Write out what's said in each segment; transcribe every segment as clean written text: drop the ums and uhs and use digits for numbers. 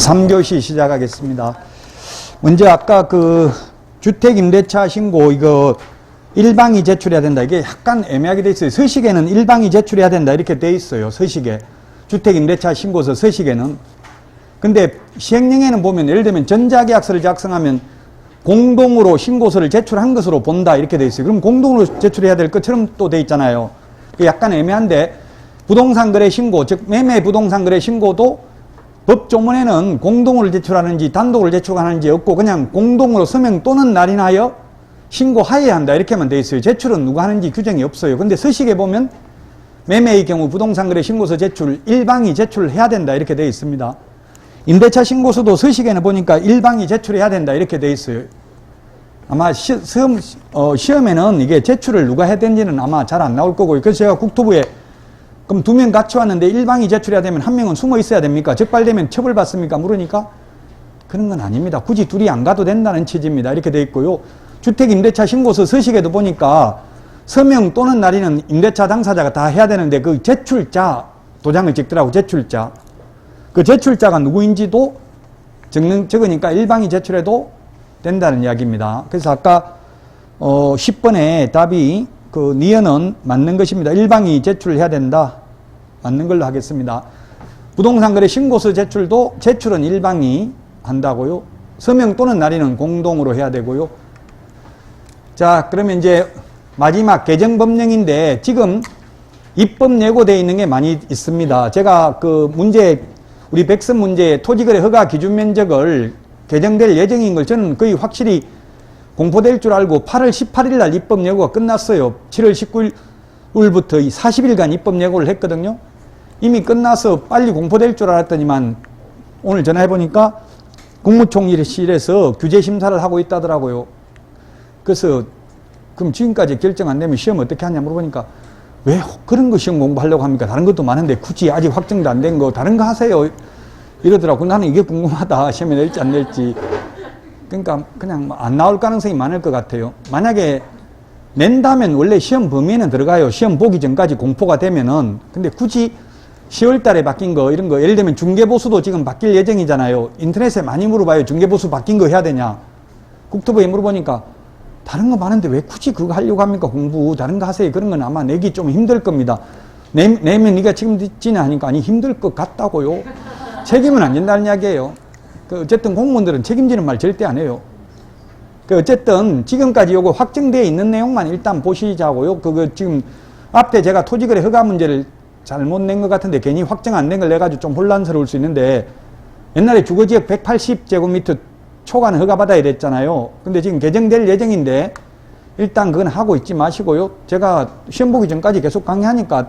3교시 시작하겠습니다. 먼저 아까 그 주택임대차 신고 이거 일방이 제출해야 된다. 이게 약간 애매하게 돼 있어요. 서식에는 일방이 제출해야 된다 이렇게 돼 있어요. 서식에. 주택임대차 신고서 서식에는. 근데 시행령에는 보면 예를 들면 전자계약서를 작성하면 공동으로 신고서를 제출한 것으로 본다 이렇게 돼 있어요. 그럼 공동으로 제출해야 될 것처럼 또 돼 있잖아요. 약간 애매한데 부동산 거래 신고, 즉 매매 부동산 거래 신고도 법조문에는 공동으로 제출하는지 단독으로 제출하는지 없고 그냥 공동으로 서명 또는 날인하여 신고하여야 한다 이렇게만 돼 있어요. 제출은 누가 하는지 규정이 없어요. 근데 서식에 보면 매매의 경우 부동산 거래 신고서 제출 일방이 제출해야 된다 이렇게 돼 있습니다. 임대차 신고서도 서식에는 보니까 일방이 제출해야 된다 이렇게 돼 있어요. 아마 시험에는 이게 제출을 누가 해야 되는지는 아마 잘 안 나올 거고요. 그래서 제가 국토부에 그럼 2명 같이 왔는데 일방이 제출해야 되면 1명은 숨어 있어야 됩니까? 적발되면 처벌받습니까? 물으니까 그런 건 아닙니다. 굳이 둘이 안 가도 된다는 취지입니다. 이렇게 돼 있고요. 주택임대차 신고서 서식에도 보니까 서명 또는 날인은 임대차 당사자가 다 해야 되는데 그 제출자 도장을 찍더라고. 제출자. 그 제출자가 누구인지도 적으니까 일방이 제출해도 된다는 이야기입니다. 그래서 아까 10번에 답이 그 니은은 맞는 것입니다. 일방이 제출해야 된다. 맞는 걸로 하겠습니다. 부동산 거래 신고서 제출도 제출은 일방이 한다고요. 서명 또는 날인은 공동으로 해야 되고요. 자, 그러면 이제 마지막 개정법령인데 지금 입법 예고되어 있는 게 많이 있습니다. 제가 그 문제 우리 백선 문제에 토지거래 허가 기준 면적을 개정될 예정인 걸 저는 거의 확실히 공포될 줄 알고 8월 18일 날 입법 예고가 끝났어요. 7월 19일부터 40일간 입법 예고를 했거든요. 이미 끝나서 빨리 공포될 줄 알았더니만 오늘 전화해보니까 국무총리실에서 규제심사를 하고 있다더라고요. 그래서 그럼 지금까지 결정 안 되면 시험 어떻게 하냐 물어보니까 왜 그런 거 시험 공부하려고 합니까? 다른 것도 많은데 굳이 아직 확정도 안 된 거 다른 거 하세요. 이러더라고. 나는 이게 궁금하다. 시험에 낼지 안 낼지. 그러니까 그냥 안 나올 가능성이 많을 것 같아요. 만약에 낸다면 원래 시험 범위에는 들어가요. 시험 보기 전까지 공포가 되면은. 근데 굳이 10월 달에 바뀐 거 이런 거 예를 들면 중개보수도 지금 바뀔 예정이잖아요. 인터넷에 많이 물어봐요. 중개보수 바뀐 거 해야 되냐. 국토부에 물어보니까 다른 거 많은데 왜 굳이 그거 하려고 합니까? 공부 다른 거 하세요. 그런 건 아마 내기 좀 힘들 겁니다. 내면 네가 책임지냐 하니까 아니 힘들 것 같다고요. 책임은 안 진다는 이야기예요. 어쨌든 공무원들은 책임지는 말 절대 안 해요. 어쨌든 지금까지 요거 확정되어 있는 내용만 일단 보시자고요. 그거 지금 앞에 제가 토지거래 허가 문제를 잘못 낸 것 같은데 괜히 확정 안 된 걸 내가지고 좀 혼란스러울 수 있는데 옛날에 주거지역 180제곱미터 초과는 허가받아야 됐잖아요. 근데 지금 개정될 예정인데 일단 그건 하고 있지 마시고요. 제가 시험 보기 전까지 계속 강의하니까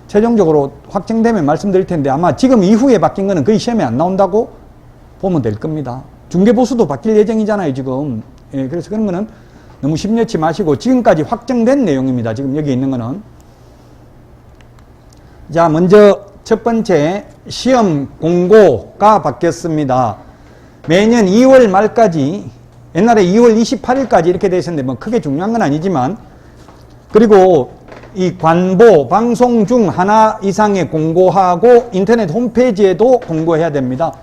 최종적으로 확정되면 말씀드릴 텐데 아마 지금 이후에 바뀐 거는 거의 시험에 안 나온다고 보면 될 겁니다. 중개보수도 바뀔 예정이잖아요, 지금. 예, 그래서 그런 거는 너무 심려치 마시고 지금까지 확정된 내용입니다. 지금 여기 있는 거는. 자, 먼저 첫 번째 시험 공고가 바뀌었습니다. 매년 2월 말까지 옛날에 2월 28일까지 이렇게 돼 있었는데 뭐 크게 중요한 건 아니지만 그리고 이 관보, 방송 중 하나 이상의 공고하고 인터넷 홈페이지에도 공고해야 됩니다.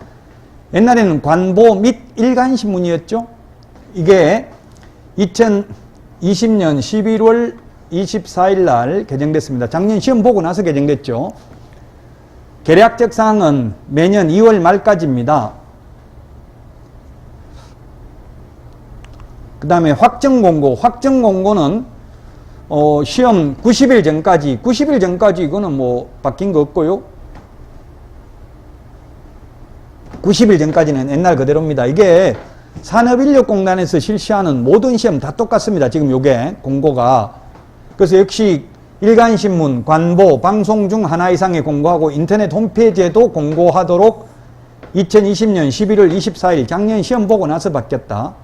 옛날에는 관보 및 일간신문이었죠. 이게 2020년 11월 24일 날 개정됐습니다. 작년 시험 보고 나서 개정됐죠. 계략적 사항은 매년 2월 말까지입니다. 그 다음에 확정공고. 확정공고는 시험 90일 전까지 이거는 뭐 바뀐 거 없고요. 90일 전까지는 옛날 그대로입니다. 이게 산업인력공단에서 실시하는 모든 시험 다 똑같습니다. 지금 요게 공고가. 그래서 역시 일간신문, 관보, 방송 중 하나 이상의 공고하고 인터넷 홈페이지에도 공고하도록 2020년 11월 24일 작년 시험 보고 나서 바뀌었다.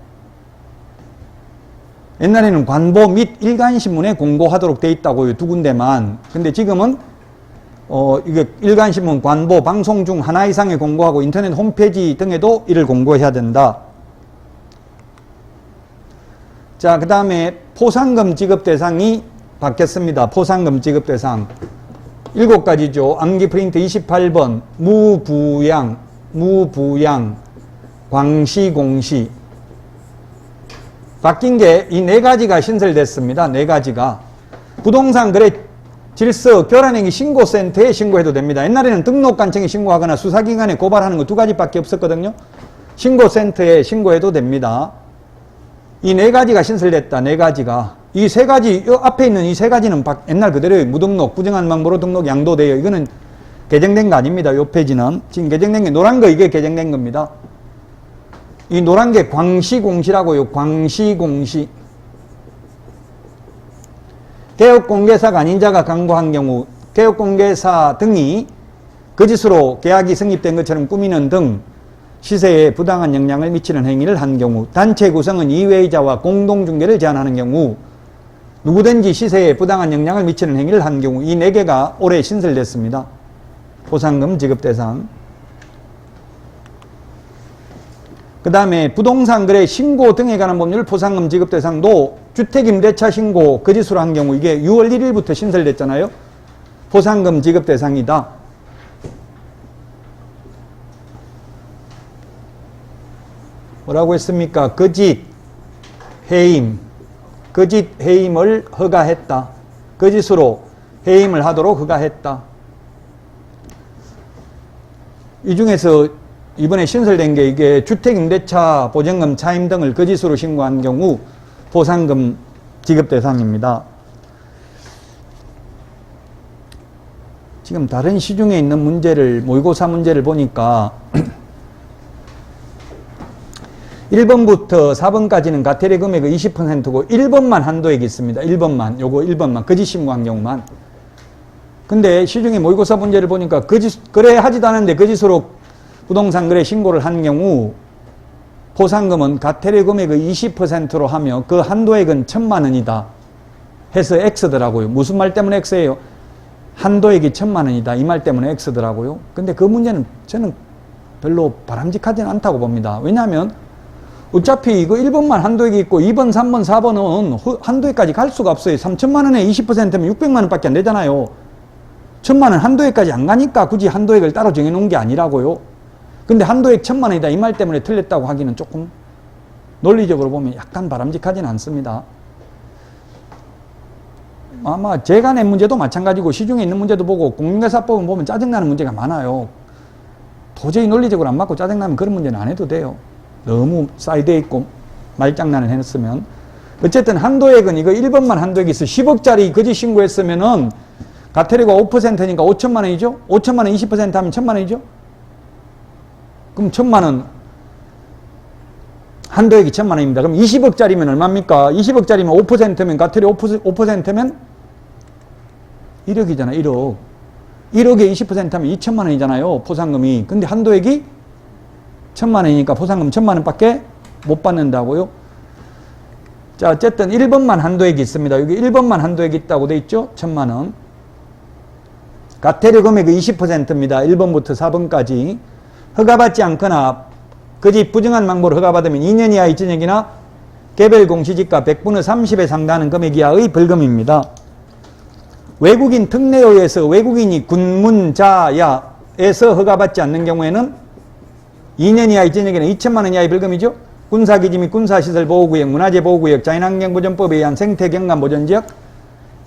옛날에는 관보 및 일간신문에 공고하도록 돼 있다고요. 2군데만. 근데 지금은 이게 일간신문, 관보, 방송 중 하나 이상의 공고하고 인터넷 홈페이지 등에도 이를 공고해야 된다. 자, 그 다음에 포상금 지급 대상이 바뀌었습니다. 포상금 지급 대상. 7가지죠. 암기 프린트 28번, 무부양, 무부양, 광시, 공시. 바뀐 게 이 네 가지가 신설됐습니다. 네 가지가. 부동산 거래 질서 교란행위 신고센터에 신고해도 됩니다. 옛날에는 등록관청에 신고하거나 수사기관에 고발하는 거 두 가지밖에 없었거든요. 신고센터에 신고해도 됩니다. 이 네 가지가 신설됐다. 네 가지가. 이 세 가지, 이 앞에 있는 이 세 가지는 옛날 그대로의 무등록, 부정한 망보로 등록 양도돼요. 이거는 개정된 거 아닙니다. 요 페이지는. 지금 개정된 게 노란 거 이게 개정된 겁니다. 이 노란 게 광시공시라고요. 광시공시. 개업공개사가 아닌 자가 강구한 경우 개업공개사 등이 거짓으로 계약이 성립된 것처럼 꾸미는 등 시세에 부당한 영향을 미치는 행위를 한 경우, 단체 구성은 이외의 자와 공동중개를 제한하는 경우, 누구든지 시세에 부당한 영향을 미치는 행위를 한 경우, 이 네 개가 올해 신설됐습니다. 보상금 지급 대상. 그 다음에 부동산 거래 신고 등에 관한 법률 보상금 지급 대상도 주택임대차 신고 거짓으로 한 경우, 이게 6월 1일부터 신설됐잖아요. 보상금 지급 대상이다. 뭐라고 했습니까? 거짓 해임, 거짓 해임을 허가했다. 거짓으로 해임을 하도록 허가했다. 이 중에서 이번에 신설된 게 이게 주택임대차 보증금 차임 등을 거짓으로 신고한 경우 보상금 지급 대상입니다. 지금 다른 시중에 있는 문제를, 모의고사 문제를 보니까 1번부터 4번까지는 가태료 금액의 20%고 1번만 한도액이 있습니다. 1번만, 요거 1번만, 거짓 신고한 경우만. 근데 시중에 모의고사 문제를 보니까 거래하지도 않았는데 거짓으로 부동산 거래 신고를 한 경우 보상금은 가태료 금액의 20%로 하며 그 한도액은 1,000만 원이다 해서 X더라고요. 무슨 말 때문에 X예요? 한도액이 1,000만 원이다. 이 말 때문에 X더라고요. 근데 그 문제는 저는 별로 바람직하지는 않다고 봅니다. 왜냐하면 어차피 이거 1번만 한도액이 있고 2번, 3번, 4번은 한도액까지 갈 수가 없어요. 3,000만 원에 20%면 600만 원밖에 안 되잖아요. 1,000만 원 한도액까지 안 가니까 굳이 한도액을 따로 정해놓은 게 아니라고요. 근데 한도액 1,000만 원이다 이 말 때문에 틀렸다고 하기는 조금 논리적으로 보면 약간 바람직하지는 않습니다. 아마 제가 낸 문제도 마찬가지고 시중에 있는 문제도 보고 공인중개사법은 보면 짜증나는 문제가 많아요. 도저히 논리적으로 안 맞고 짜증나면 그런 문제는 안 해도 돼요. 너무 사이드에 있고 말장난을 해놨으면. 어쨌든 한도액은 이거 1번만 한도액이 있어. 10억짜리 거짓 신고했으면은 가태료가 5%니까 5천만 원이죠? 5천만 원 20% 하면 1,000만 원이죠? 그럼 1,000만 원, 한도액이 1,000만 원입니다. 그럼 20억짜리면 얼마입니까? 20억짜리면 5%면, 가태료 5%면 1억이잖아, 1억. 1억에 20% 하면 2,000만 원이잖아요, 포상금이. 근데 한도액이 1,000만 원이니까 포상금 1,000만 원밖에 못 받는다고요? 자, 어쨌든 1번만 한도액이 있습니다. 여기 1번만 한도액이 있다고 돼 있죠? 1,000만 원. 가태료 금액의 20%입니다. 1번부터 4번까지. 허가받지 않거나 거짓 부정한 망보를 허가받으면 2년 이하의 징역이나 개별 공시지가 100분의 30에 상당하는 금액 이하의 벌금입니다. 외국인 특례에 의해서 외국인이 군문자야에서 허가받지 않는 경우에는 2년 이하의 징역이나 2천만 원 이하의 벌금이죠. 군사기지 및 군사시설보호구역, 문화재보호구역, 자연환경보전법에 의한 생태경관보전지역,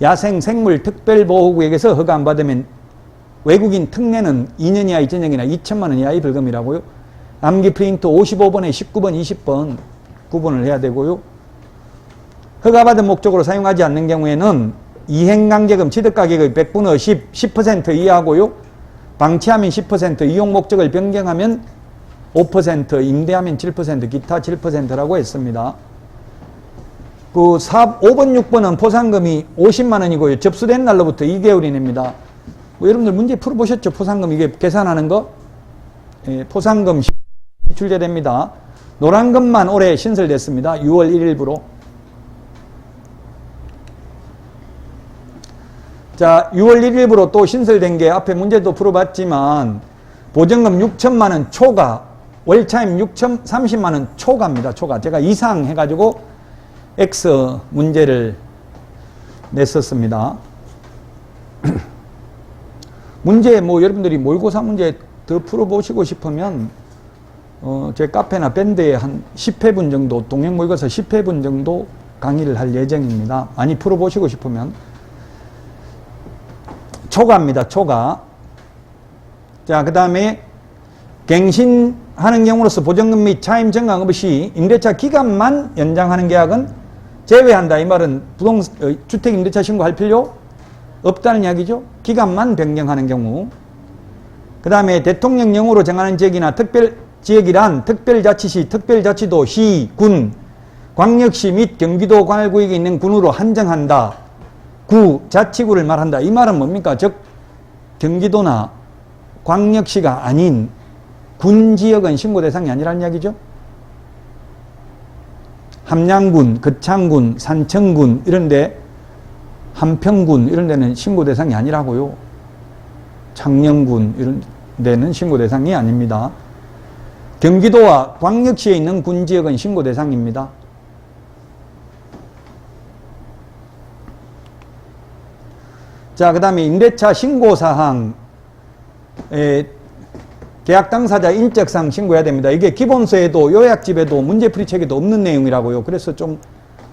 야생생물특별보호구역에서 허가 안 받으면 외국인 특례는 2년 이하의 징역이나 2천만 원 이하의 벌금이라고요. 암기 프린트 55번에 19번, 20번 구분을 해야 되고요. 허가받은 목적으로 사용하지 않는 경우에는 이행강제금 취득가격의 100분의 10% 이하고요. 방치하면 10%, 이용 목적을 변경하면 5%, 임대하면 7%, 기타 7%라고 했습니다. 그 5번, 6번은 포상금이 50만 원이고요. 접수된 날로부터 2개월이 냅니다. 뭐 여러분들 문제 풀어보셨죠? 포상금 이게 계산하는 거? 예, 포상금 출제됩니다. 노란 것만 올해 신설됐습니다. 6월 1일부로. 자, 6월 1일부로 또 신설된 게 앞에 문제도 풀어봤지만 보증금 6천만 원 초과, 월차임 30만 원 초과입니다. 초과. 제가 이상 해가지고 X 문제를 냈었습니다. 문제 뭐 여러분들이 모의고사 문제 더 풀어보시고 싶으면 제 카페나 밴드에 한 10회분 정도, 동행 모의고사 10회분 정도 강의를 할 예정입니다. 많이 풀어보시고 싶으면. 초과입니다. 초과. 자, 그 다음에 갱신하는 경우로서 보증금 및 차임 정강 없이 임대차 기간만 연장하는 계약은 제외한다. 이 말은 주택 임대차 신고할 필요 없다는 이야기죠. 기간만 변경하는 경우. 그 다음에 대통령령으로 정하는 지역이나 특별지역이란 특별자치시, 특별자치도, 시, 군, 광역시 및 경기도 관할구역에 있는 군으로 한정한다. 구, 자치구를 말한다. 이 말은 뭡니까? 즉 경기도나 광역시가 아닌 군지역은 신고 대상이 아니라는 이야기죠. 함양군, 거창군, 산청군 이런데, 한평군 이런 데는 신고 대상이 아니라고요. 창녕군 이런 데는 신고 대상이 아닙니다. 경기도와 광역시에 있는 군지역은 신고 대상입니다. 자, 그 다음에 임대차 신고사항, 계약 당사자 인적사항 신고해야 됩니다. 이게 기본서에도 요약집에도 문제풀이책에도 없는 내용이라고요. 그래서 좀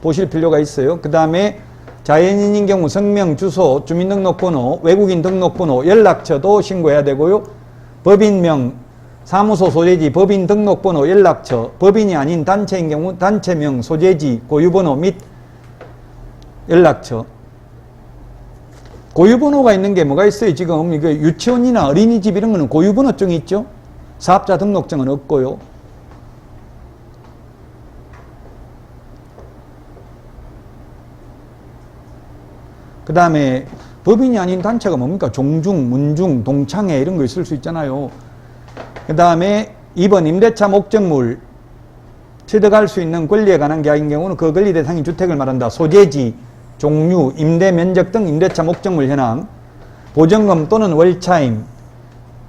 보실 필요가 있어요. 그 다음에 자연인인 경우 성명, 주소, 주민등록번호, 외국인 등록번호, 연락처도 신고해야 되고요. 법인명, 사무소 소재지, 법인 등록번호, 연락처, 법인이 아닌 단체인 경우 단체명, 소재지, 고유번호 및 연락처. 고유번호가 있는 게 뭐가 있어요? 지금 이게 유치원이나 어린이집 이런 거는 고유번호증이 있죠? 사업자 등록증은 없고요. 그 다음에 법인이 아닌 단체가 뭡니까? 종중, 문중, 동창회 이런 거 있을 수 있잖아요. 그 다음에 2번 임대차 목적물 취득할 수 있는 권리에 관한 계약인 경우는 그 권리 대상인 주택을 말한다. 소재지, 종류, 임대 면적 등 임대차 목적물 현황, 보증금 또는 월차임,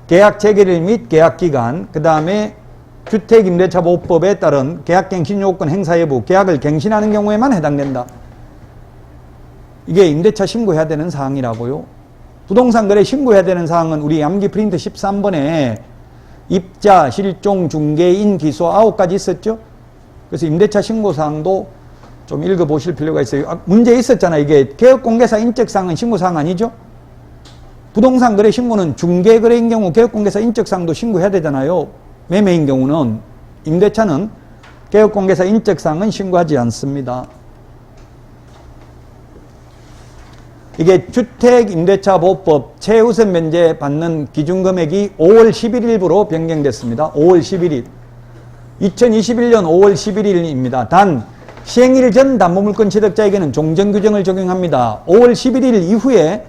계약 체결일 및 계약 기간, 그 다음에 주택임대차보호법에 따른 계약갱신 요건 행사 여부, 계약을 갱신하는 경우에만 해당된다. 이게 임대차 신고해야 되는 사항이라고요. 부동산 거래 신고해야 되는 사항은 우리 암기 프린트 13번에 입자, 실종, 중개인, 기소 9가지 있었죠. 그래서 임대차 신고사항도 좀 읽어보실 필요가 있어요. 문제 있었잖아요. 이게 개업공개사 인적사항은 신고사항 아니죠? 부동산 거래 신고는 중개거래인 경우 개업공개사 인적사항도 신고해야 되잖아요. 매매인 경우는. 임대차는 개업공개사 인적사항은 신고하지 않습니다. 이게 주택임대차보호법 최우선 면제 받는 기준금액이 5월 11일부로 변경됐습니다. 5월 11일. 2021년 5월 11일입니다. 단 시행일 전 담보물권 취득자에게는 종전규정을 적용합니다. 5월 11일 이후에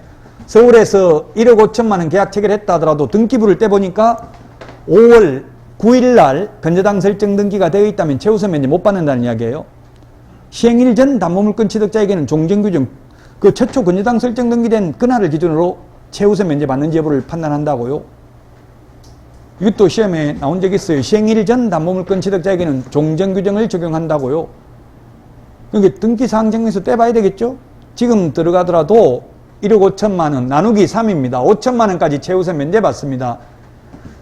서울에서 1억 5천만 원 계약 체결했다 하더라도 등기부를 떼보니까 5월 9일 날 건저당 설정 등기가 되어 있다면 최우선 면제 못 받는다는 이야기예요. 시행일 전 담보물권 취득자에게는 종전규정, 그 최초 건저당 설정 등기된 그날을 기준으로 최우선 면제 받는지 여부를 판단한다고요. 이것도 시험에 나온 적이 있어요. 시행일 전 담보물권 취득자에게는 종전규정을 적용한다고요. 그러니까 등기사항 정리서 떼봐야 되겠죠? 지금 들어가더라도 1억 5천만 원, 나누기 3입니다. 5천만 원까지 최우선 면제 받습니다.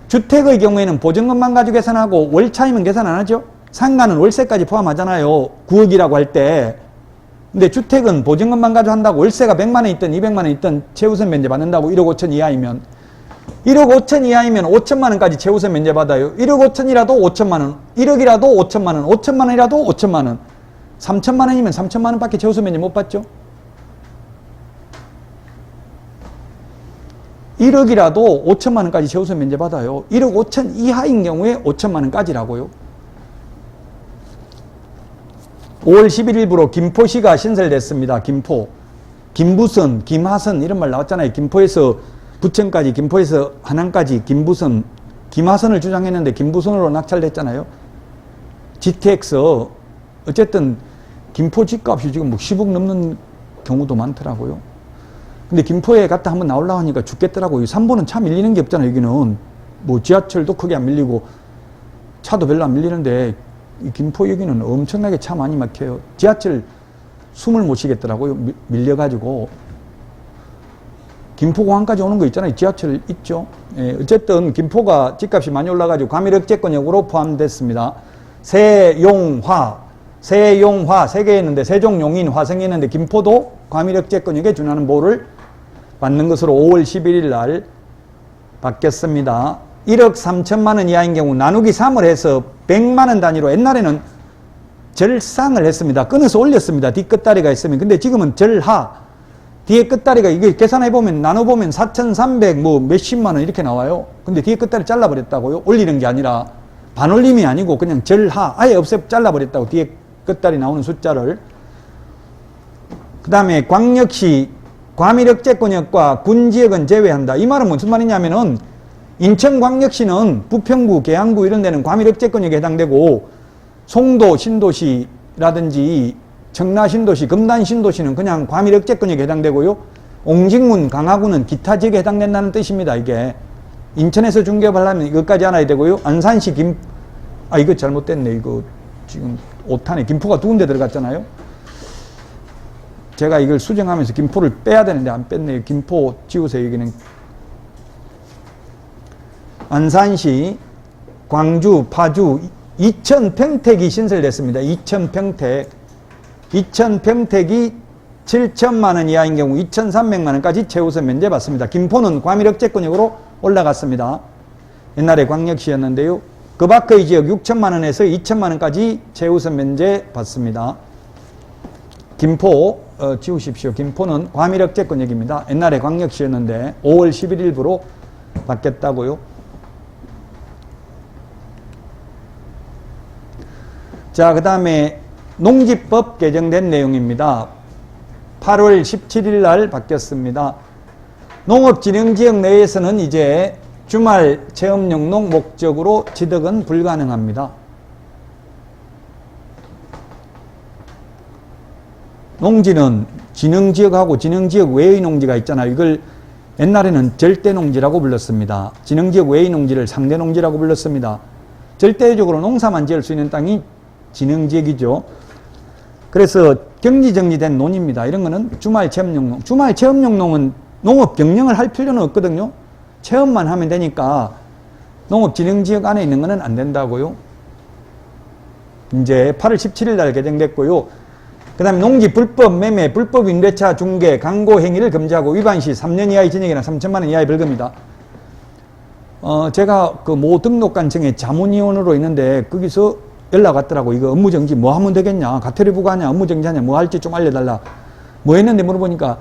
주택의 경우에는 보증금만 가지고 계산하고 월차임은 계산 안 하죠? 상가는 월세까지 포함하잖아요. 9억이라고 할 때. 근데 주택은 보증금만 가지고 한다고 월세가 100만 원 있든 200만 원 있든 최우선 면제 받는다고 1억 5천 이하이면. 1억 5천 이하이면 5천만 원까지 최우선 면제 받아요. 1억 5천이라도 5천만 원, 1억이라도 5천만 원, 5천만 원이라도 5천만 원. 3천만 원이면 3천만 원밖에 최우선 면제 못 받죠? 1억이라도 5천만 원까지 최우선 면제 받아요. 1억 5천 이하인 경우에 5천만 원까지라고요. 5월 11일부로 김포시가 신설됐습니다. 김포. 김부선, 김하선 이런 말 나왔잖아요. 김포에서 부천까지, 김포에서 한양까지 김부선, 김하선을 주장했는데 김부선으로 낙찰됐잖아요. GTX. 어쨌든 김포 집값이 지금 뭐 10억 넘는 경우도 많더라고요. 근데 김포에 갔다 한번 나오려고 하니까 죽겠더라고요. 3번은 차 밀리는 게 없잖아요. 여기는 뭐 지하철도 크게 안 밀리고 차도 별로 안 밀리는데 이 김포 여기는 엄청나게 차 많이 막혀요. 지하철 숨을 못 쉬겠더라고요. 밀려가지고. 김포공항까지 오는 거 있잖아요. 지하철 있죠. 예, 어쨌든 김포가 집값이 많이 올라가지고 과밀억제권역으로 포함됐습니다. 세용화 세 개 있는데 세종, 용인, 화성이 있는데 김포도 과밀억제권역에 준하는 보호를 받는 것으로 5월 11일 날 바뀌었습니다. 1억 3천만 원 이하인 경우 나누기 3을 해서 100만 원 단위로 옛날에는 절상을 했습니다. 끊어서 올렸습니다. 뒤 끝다리가 있으면. 근데 지금은 절하. 뒤에 끝다리가 이게 계산해보면 나눠보면 4,300 뭐 몇십만 원 이렇게 나와요. 근데 뒤에 끝다리 잘라버렸다고요. 올리는 게 아니라 반올림이 아니고 그냥 절하. 아예 잘라버렸다고. 뒤에 끝다리 나오는 숫자를. 그 다음에 광역시 과밀억제권역과 군지역은 제외한다. 이 말은 무슨 말이냐면은 인천광역시는 부평구, 계양구 이런 데는 과밀억제권역에 해당되고 송도 신도시라든지 청라 신도시, 금단 신도시는 그냥 과밀억제권역에 해당되고요. 옹직문, 강화구는 기타 지역에 해당된다는 뜻입니다. 이게 인천에서 중개하려면 이것까지 알아야 되고요. 안산시 이거 잘못됐네. 이거 지금 오탄에 김포가 두 군데 들어갔잖아요. 제가 이걸 수정하면서 김포를 빼야 되는데 안 뺐네요. 김포 지우세요. 여기는 안산시, 광주, 파주, 이천 평택이 신설됐습니다. 이천 평택이 7천만 원 이하인 경우 2,300만 원까지 최우선 면제 받습니다. 김포는 과밀억제권역으로 올라갔습니다. 옛날에 광역시였는데요. 그 밖의 지역 6천만 원에서 2천만 원까지 최우선 면제 받습니다. 김포 지우십시오. 김포는 과밀억제권역입니다. 옛날에 광역시였는데 5월 11일부로 바뀌었다고요. 자, 그 다음에 농지법 개정된 내용입니다. 8월 17일 날 바뀌었습니다. 농업진흥지역 내에서는 이제 주말 체험용농 목적으로 취득은 불가능합니다. 농지는 진흥지역하고 진흥지역 외의 농지가 있잖아요. 이걸 옛날에는 절대농지라고 불렀습니다. 진흥지역 외의 농지를 상대농지라고 불렀습니다. 절대적으로 농사만 지을 수 있는 땅이 진흥지역이죠. 그래서 경지정리된 논입니다. 이런 거는 주말 체험용농. 주말 체험용농은 농업 경영을 할 필요는 없거든요. 체험만 하면 되니까 농업진흥지역 안에 있는 거는 안 된다고요. 이제 8월 17일 날 개정됐고요. 그 다음에 농지 불법 매매, 불법 임대차 중개, 강고 행위를 금지하고 위반 시 3년 이하의 징역이나 3천만 원 이하의 벌금이다. 제가 그 모 등록관청에 자문위원으로 있는데 거기서 연락 왔더라고. 이거 업무정지 뭐 하면 되겠냐, 가태료 부과하냐, 업무정지하냐, 뭐 할지 좀 알려달라. 뭐 했는데 물어보니까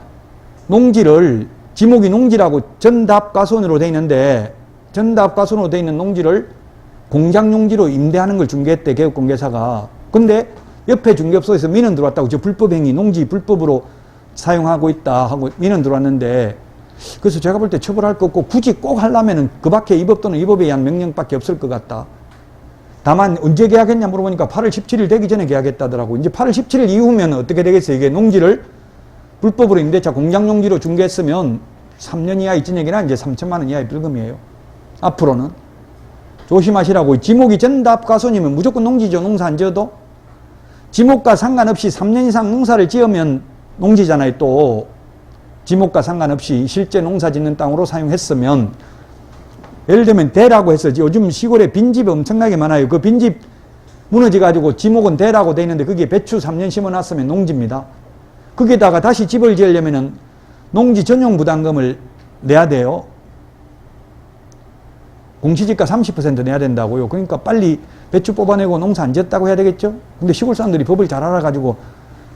농지를, 지목이 농지라고 전답과손으로 돼 있는데, 전답과손으로 돼 있는 농지를 공장용지로 임대하는 걸 중개했대, 개업공개사가. 근데 옆에 중개업소에서 민원 들어왔다고. 저 불법행위, 농지 불법으로 사용하고 있다 하고 민원 들어왔는데, 그래서 제가 볼 때 처벌할 거 없고 굳이 꼭 하려면은 그 밖에 이 법 또는 이 법에 의한 명령밖에 없을 것 같다. 다만 언제 계약했냐 물어보니까 8월 17일 되기 전에 계약했다더라고. 이제 8월 17일 이후면 어떻게 되겠어요? 이게 농지를 불법으로 임대차 공장용지로 중개했으면 3년 이하의 징역이나 이제 3천만 원 이하의 벌금이에요. 앞으로는 조심하시라고. 지목이 전답과손이면 무조건 농지죠. 농사 안 지어도 지목과 상관없이 3년 이상 농사를 지으면 농지잖아요. 또 지목과 상관없이 실제 농사 짓는 땅으로 사용했으면, 예를 들면 대라고 해서 요즘 시골에 빈집이 엄청나게 많아요. 그 빈집 무너져가지고 지목은 대라고 돼 있는데 거기에 배추 3년 심어놨으면 농지입니다. 거기에다가 다시 집을 지으려면은 농지 전용 부담금을 내야 돼요. 공시지가 30% 내야 된다고요. 그러니까 빨리 배추 뽑아내고 농사 안 지었다고 해야 되겠죠? 근데 시골 사람들이 법을 잘 알아가지고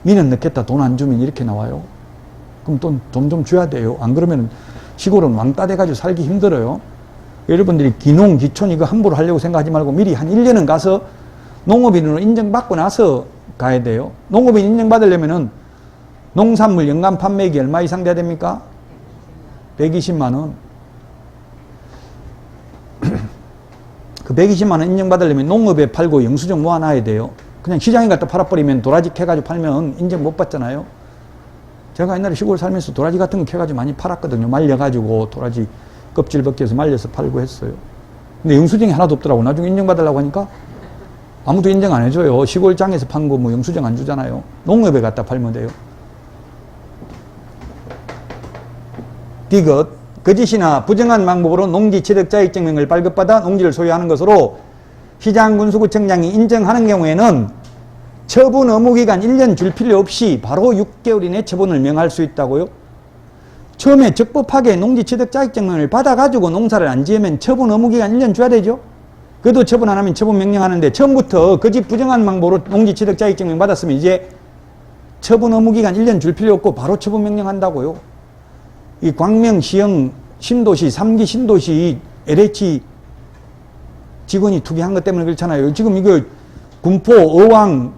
민원 넣겠다, 돈 안 주면 이렇게 나와요. 그럼 돈 좀 줘야 돼요. 안 그러면 시골은 왕따 돼가지고 살기 힘들어요. 여러분들이 기농, 기촌 이거 함부로 하려고 생각하지 말고 미리 한 1년은 가서 농업인으로 인정받고 나서 가야 돼요. 농업인 인정받으려면은 농산물 연간 판매액이 얼마 이상 돼야 됩니까? 120만 원. 그 120만 원 인정받으려면 농업에 팔고 영수증 모아놔야 돼요. 그냥 시장에 갖다 팔아버리면 도라지 캐가지고 팔면 인정 못 받잖아요. 제가 옛날에 시골 살면서 도라지 같은 거 캐가지고 많이 팔았거든요. 말려가지고 도라지 껍질 벗겨서 말려서 팔고 했어요. 근데 영수증이 하나도 없더라고. 나중에 인정받으려고 하니까 아무도 인정 안 해줘요. 시골장에서 판 거 뭐 영수증 안 주잖아요. 농업에 갖다 팔면 돼요. 디귿, 거짓이나 부정한 방법으로 농지 취득자격증명을 발급받아 농지를 소유하는 것으로 시장군수구청장이 인정하는 경우에는 처분 의무기간 1년 줄 필요 없이 바로 6개월 이내 처분을 명할 수 있다고요. 처음에 적법하게 농지 취득자격증명을 받아가지고 농사를 안 지으면 처분 의무기간 1년 줘야 되죠. 그래도 처분 안 하면 처분 명령하는데 처음부터 거짓 부정한 방법으로 농지 취득자격증명 받았으면 이제 처분 의무기간 1년 줄 필요 없고 바로 처분 명령한다고요. 이 광명시형 신도시 3기 신도시 LH 직원이 투기한 것 때문에 그렇잖아요. 지금 이거 군포, 어왕,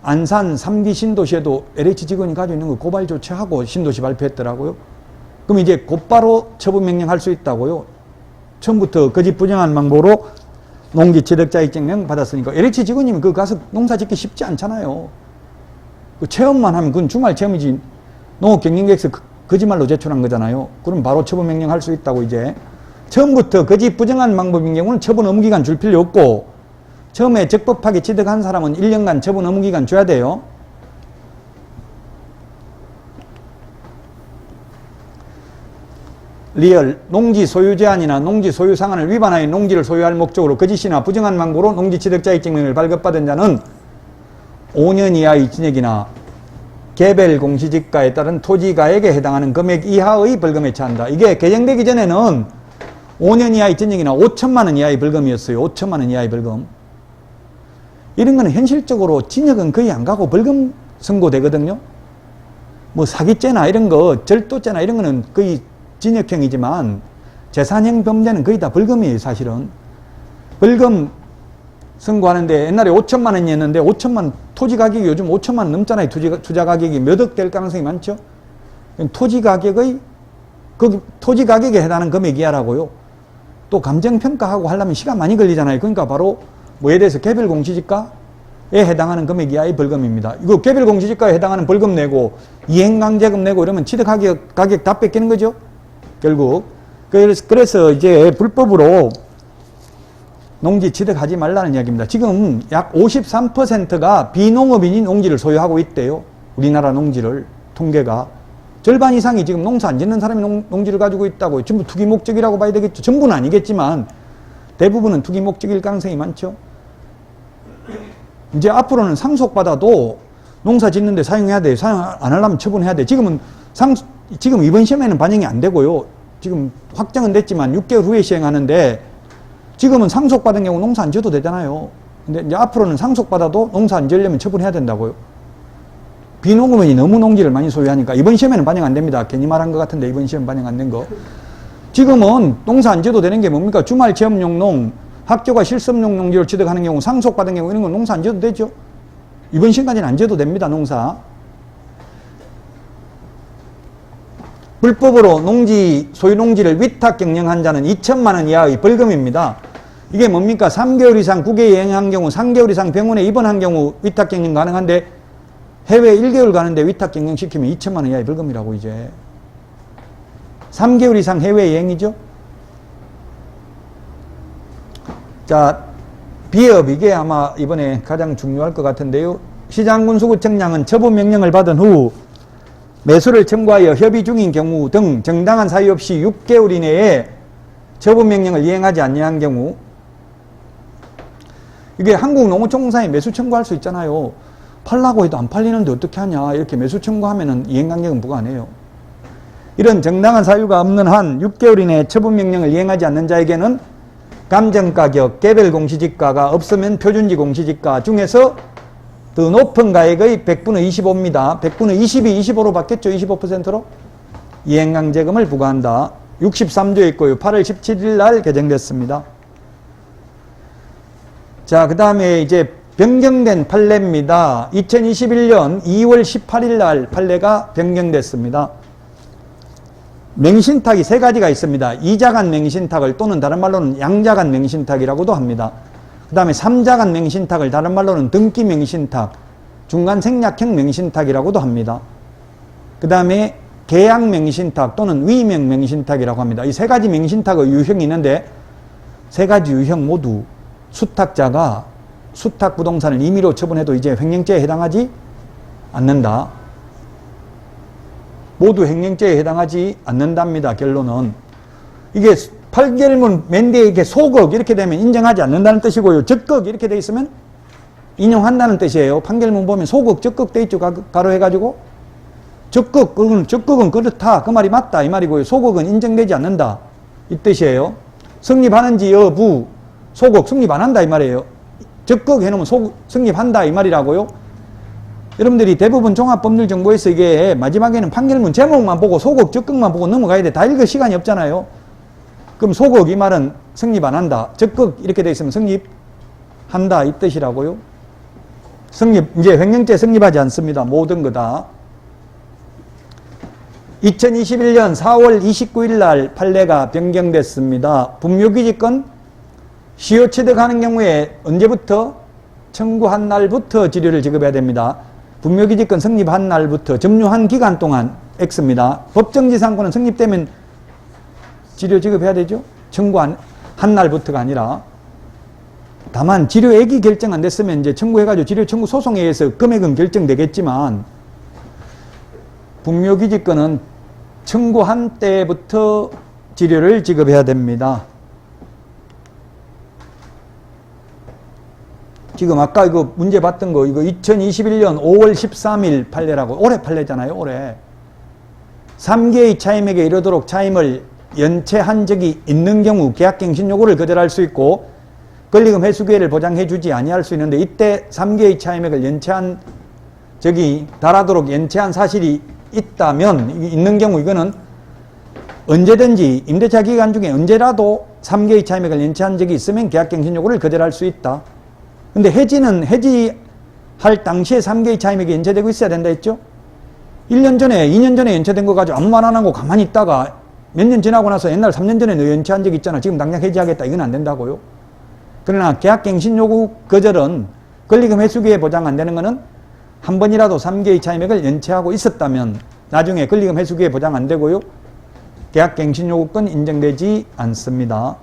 안산 3기 신도시에도 LH 직원이 가지고 있는 거 고발 조치하고 신도시 발표했더라고요. 그럼 이제 곧바로 처분 명령할 수 있다고요. 처음부터 거짓 부정한 방법으로 농지 취득자격증명 받았으니까 LH 직원이면 그 가서 농사 짓기 쉽지 않잖아요. 그 체험만 하면 그건 주말 체험이지 농업경영계획서 거짓말로 제출한 거잖아요. 그럼 바로 처분 명령할 수 있다고. 이제 처음부터 거짓 부정한 방법인 경우는 처분 의무기간 줄 필요 없고 처음에 적법하게 취득한 사람은 1년간 처분 의무기간 줘야 돼요. 리얼, 농지 소유 제한이나 농지 소유 상한을 위반하여 농지를 소유할 목적으로 거짓이나 부정한 방법으로 농지 취득자격증명을 발급받은 자는 5년 이하의 징역이나 개별 공시지가에 따른 토지가액에 해당하는 금액 이하의 벌금에 처한다. 이게 개정되기 전에는 5년 이하의 징역이나 5천만 원 이하의 벌금이었어요. 5천만 원 이하의 벌금. 이런 거는 현실적으로 징역은 거의 안 가고 벌금 선고되거든요. 뭐 사기죄나 이런 거, 절도죄나 이런 거는 거의 징역형이지만 재산형 범죄는 거의 다 벌금이에요. 사실은 벌금 선고하는데 옛날에 5천만 원이었는데 5천만 토지 가격이 요즘 5천만 원 넘잖아요. 투자 가격이 몇 억 될 가능성이 많죠. 토지 가격의 그 토지 가격에 해당하는 금액 이하라고요. 또 감정평가하고 하려면 시간 많이 걸리잖아요. 그러니까 바로 뭐에 대해서 개별 공시지가에 해당하는 금액 이하의 벌금입니다. 이거 개별 공시지가에 해당하는 벌금 내고 이행강제금 내고 이러면 취득 가격 다 뺏기는 거죠. 결국 그래서 이제 불법으로 농지 취득하지 말라는 이야기입니다. 지금 약 53%가 비농업인이 농지를 소유하고 있대요. 우리나라 농지를 통계가 절반 이상이 지금 농사 안 짓는 사람이 농지를 가지고 있다고. 전부 투기 목적이라고 봐야 되겠죠. 전부는 아니겠지만 대부분은 투기 목적일 가능성이 많죠. 이제 앞으로는 상속받아도 농사 짓는데 사용해야 돼요. 사용 안 하려면 처분해야 돼. 지금 이번 시험에는 반영이 안 되고요. 지금 확정은 됐지만 6개월 후에 시행하는데 지금은 상속받은 경우 농사 안 지어도 되잖아요. 근데 이제 앞으로는 상속받아도 농사 안 지으려면 처분해야 된다고요. 비농업인이 너무 농지를 많이 소유하니까 이번 시험에는 반영 안 됩니다. 괜히 말한 것 같은데 이번 시험 반영 안 된 거. 지금은 농사 안 지어도 되는 게 뭡니까? 주말 체험용 농, 학교가 실습용 농지를 취득하는 경우, 상속받은 경우 이런 건 농사 안 지어도 되죠. 이번 시험까지는 안 지어도 됩니다. 농사. 불법으로 소유 농지를 위탁 경영한 자는 2천만 원 이하의 벌금입니다. 이게 뭡니까? 3개월 이상 국외에 여행한 경우, 3개월 이상 병원에 입원한 경우 위탁 경영 가능한데 해외 1개월 가는데 위탁 경영 시키면 2천만 원 이하의 벌금이라고. 이제 3개월 이상 해외 여행이죠. 자, 비업, 이게 아마 이번에 가장 중요할 것 같은데요. 시장군수구청장은 처분 명령을 받은 후 매수를 청구하여 협의 중인 경우 등 정당한 사유 없이 6개월 이내에 처분 명령을 이행하지 아니한 경우, 이게 한국농어총공사에 매수 청구할 수 있잖아요. 팔라고 해도 안 팔리는데 어떻게 하냐, 이렇게 매수 청구하면은 이행강력은 부과하네요. 이런 정당한 사유가 없는 한 6개월 이내에 처분 명령을 이행하지 않는 자에게는 감정가격, 개별 공시지가가 없으면 표준지 공시지가 중에서 더 높은 가액의 100분의 25입니다. 100분의 20이 25로 바뀌었죠. 25%로. 이행강제금을 부과한다. 63조에 있고요. 8월 17일 날 개정됐습니다. 자, 그 다음에 이제 변경된 판례입니다. 2021년 2월 18일 날 판례가 변경됐습니다. 맹신탁이 세 가지가 있습니다. 이자간 맹신탁을 또는 다른 말로는 양자간 맹신탁이라고도 합니다. 그 다음에 3자간 맹신탁을 다른 말로는 등기 맹신탁, 중간 생략형 맹신탁이라고도 합니다. 그 다음에 계약 맹신탁 또는 위명 맹신탁이라고 합니다. 이 세 가지 맹신탁의 유형이 있는데 세 가지 유형 모두 수탁자가 수탁 부동산을 임의로 처분해도 이제 횡령죄에 해당하지 않는다. 모두 횡령죄에 해당하지 않는답니다. 결론은. 이게 판결문 맨 뒤에 이렇게 소극 이렇게 되면 인정하지 않는다는 뜻이고요. 적극 이렇게 돼 있으면 인용한다는 뜻이에요. 판결문 보면 소극, 적극 돼 있죠. 가로 해가지고. 적극은 그렇다. 그 말이 맞다. 이 말이고요. 소극은 인정되지 않는다. 이 뜻이에요. 성립하는지 여부, 소극 성립 안 한다. 이 말이에요. 적극 해놓으면 성립한다. 이 말이라고요. 여러분들이 대부분 종합법률정보에서 이게 마지막에는 판결문 제목만 보고 소극, 적극만 보고 넘어가야 돼. 다 읽을 시간이 없잖아요. 그럼 소극 이 말은 성립 안 한다. 적극 이렇게 돼 있으면 성립한다. 이 뜻이라고요. 이제 횡령죄 성립하지 않습니다. 모든 거 다. 2021년 4월 29일 날 판례가 변경됐습니다. 분묘기지권 시효 취득하는 경우에 언제부터? 청구한 날부터 지료를 지급해야 됩니다. 분묘기지권 성립한 날부터 점유한 기간 동안 X입니다. 법정지상권은 성립되면 지료 지급해야 되죠. 청구한 날부터가 아니라. 다만 지료액이 결정 안 됐으면 이제 청구해가지고 지료 청구 소송에 의해서 금액은 결정되겠지만 분묘기지권은 청구한 때부터 지료를 지급해야 됩니다. 지금 아까 이거 문제 봤던 거 이거 2021년 5월 13일 판례라고 올해 판례잖아요. 올해 3개의 차임에게 이르도록 차임을 연체한 적이 있는 경우 계약갱신 요구를 거절할 수 있고 권리금 회수 기회를 보장해 주지 아니할 수 있는데 이때 3개의 차임액을 연체한 적이 달하도록 연체한 사실이 있다면 있는 경우 이거는 언제든지 임대차 기간 중에 언제라도 3개의 차임액을 연체한 적이 있으면 계약갱신 요구를 거절할 수 있다. 근데 해지할 당시에 3개의 차임액이 연체되고 있어야 된다 했죠? 1년 전에, 2년 전에 연체된 거 가지고 아무 말 안 하고 가만히 있다가 몇 년 지나고 나서 옛날 3년 전에 너 연체한 적 있잖아. 지금 당장 해지하겠다. 이건 안 된다고요. 그러나 계약갱신 요구 거절은 권리금 회수기에 보장 안 되는 거는 한 번이라도 3개의 차임액을 연체하고 있었다면 나중에 권리금 회수기에 보장 안 되고요. 계약갱신 요구권 인정되지 않습니다.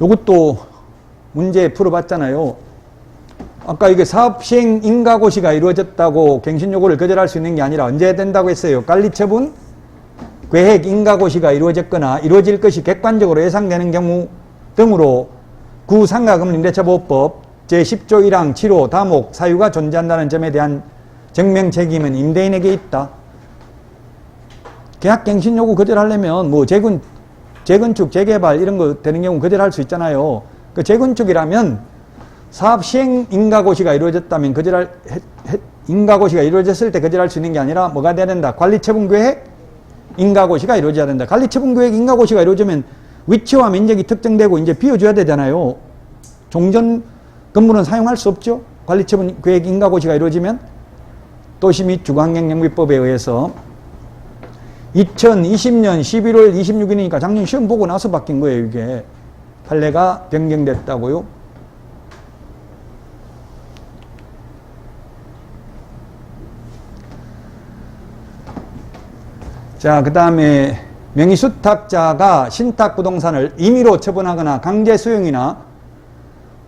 이것도 문제 풀어봤잖아요. 아까 이게 사업시행 인가고시가 이루어졌다고 갱신 요구를 거절할 수 있는 게 아니라 언제 된다고 했어요? 관리처분, 계획 인가고시가 이루어졌거나 이루어질 것이 객관적으로 예상되는 경우 등으로 구상가금림대차보호법 제10조 1항 7호 다목 사유가 존재한다는 점에 대한 증명 책임은 임대인에게 있다. 계약갱신 요구 거절하려면 뭐 재건축, 재개발 이런 거 되는 경우 거절할 수 있잖아요. 그 재건축이라면 사업 시행 인가고시가 이루어졌다면 인가고시가 이루어졌을 때 거절할 수 있는 게 아니라 뭐가 돼야 된다? 관리처분계획 인가고시가 이루어져야 된다. 관리처분계획 인가고시가 이루어지면 위치와 면적이 특정되고 이제 비워줘야 되잖아요. 종전 건물은 사용할 수 없죠. 관리처분계획 인가고시가 이루어지면 도시 및 주거환경영비법에 의해서 2020년 11월 26일이니까 작년 시험 보고 나서 바뀐 거예요. 이게 판례가 변경됐다고요. 자, 그 다음에 명의수탁자가 신탁부동산을 임의로 처분하거나 강제 수용이나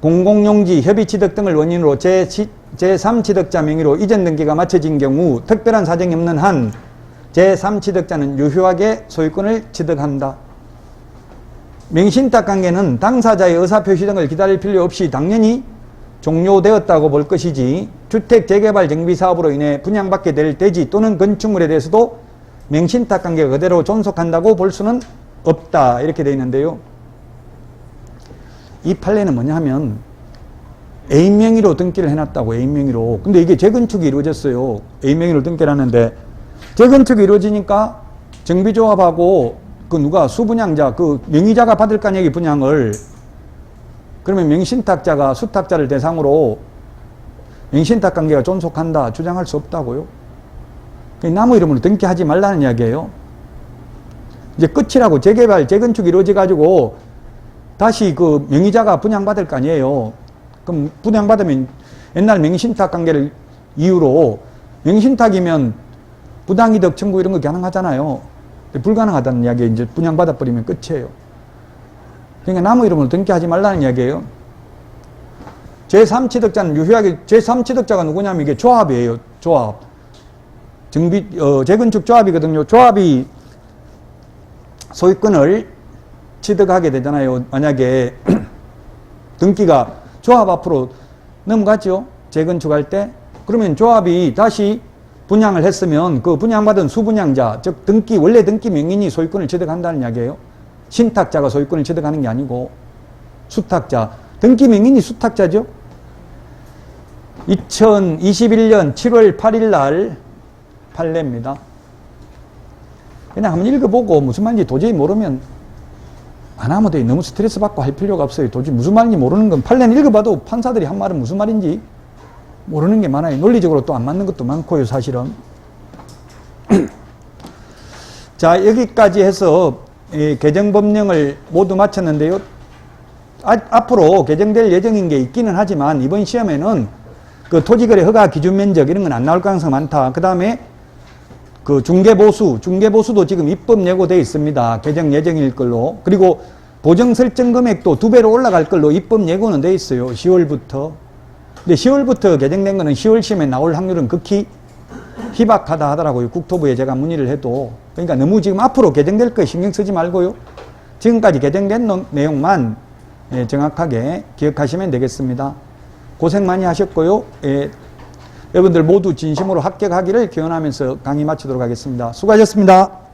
공공용지, 협의취득 등을 원인으로 제3취득자 명의로 이전 등기가 마쳐진 경우 특별한 사정이 없는 한 제3취득자는 유효하게 소유권을 취득한다. 명의신탁관계는 당사자의 의사표시 등을 기다릴 필요 없이 당연히 종료되었다고 볼 것이지 주택 재개발 정비사업으로 인해 분양받게 될 대지 또는 건축물에 대해서도 명신탁관계가 그대로 존속한다고 볼 수는 없다. 이렇게 되어 있는데요. 이 판례는 뭐냐 하면 A명의로 등기를 해놨다고. A명의로. 근데 이게 재건축이 이루어졌어요. A명의로 등기를 하는데 재건축이 이루어지니까 정비조합하고 그 누가 수분양자 그 명의자가 받을 거 아니에요. 분양을. 그러면 명신탁자가 수탁자를 대상으로 명신탁관계가 존속한다 주장할 수 없다고요. 나무 이름으로 등기하지 말라는 이야기예요. 이제 끝이라고. 재개발, 재건축이 이루어져가지고 다시 그 명의자가 분양받을 거 아니에요. 그럼 분양받으면 옛날 명의신탁 관계를 이유로 명의신탁이면 부당이득 청구 이런 거 가능하잖아요. 불가능하다는 이야기에 이제 분양받아버리면 끝이에요. 그러니까 나무 이름으로 등기하지 말라는 이야기예요. 제3취득자는 유효하게, 제3취득자가 누구냐면 이게 조합이에요. 조합. 재건축 조합이거든요. 조합이 소유권을 취득하게 되잖아요. 만약에 등기가 조합 앞으로 넘어갔죠. 재건축할 때. 그러면 조합이 다시 분양을 했으면 그 분양받은 수분양자, 즉 등기, 원래 등기 명인이 소유권을 취득한다는 이야기예요. 신탁자가 소유권을 취득하는 게 아니고 수탁자. 등기 명인이 수탁자죠. 2021년 7월 8일 날 판례입니다. 그냥 한번 읽어보고 무슨 말인지 도저히 모르면 안 하면 돼요. 너무 스트레스 받고 할 필요가 없어요. 도저히 무슨 말인지 모르는 건 판례는 읽어봐도 판사들이 한 말은 무슨 말인지 모르는 게 많아요. 논리적으로 또 안 맞는 것도 많고요, 사실은. 자, 여기까지 해서 개정법령을 모두 마쳤는데요. 앞으로 개정될 예정인 게 있기는 하지만 이번 시험에는 그 토지거래 허가 기준 면적 이런 건 안 나올 가능성이 많다. 그 다음에 그 중개보수도 지금 입법 예고되어 있습니다. 개정 예정일 걸로. 그리고 보정 설정 금액도 2배로 올라갈 걸로 입법 예고는 되어 있어요. 10월부터. 근데 10월부터 개정된 거는 10월 시험에 나올 확률은 극히 희박하다 하더라고요. 국토부에 제가 문의를 해도. 그러니까 너무 지금 앞으로 개정될 거 신경 쓰지 말고요. 지금까지 개정된 내용만 정확하게 기억하시면 되겠습니다. 고생 많이 하셨고요. 여러분들 모두 진심으로 합격하기를 기원하면서 강의 마치도록 하겠습니다. 수고하셨습니다.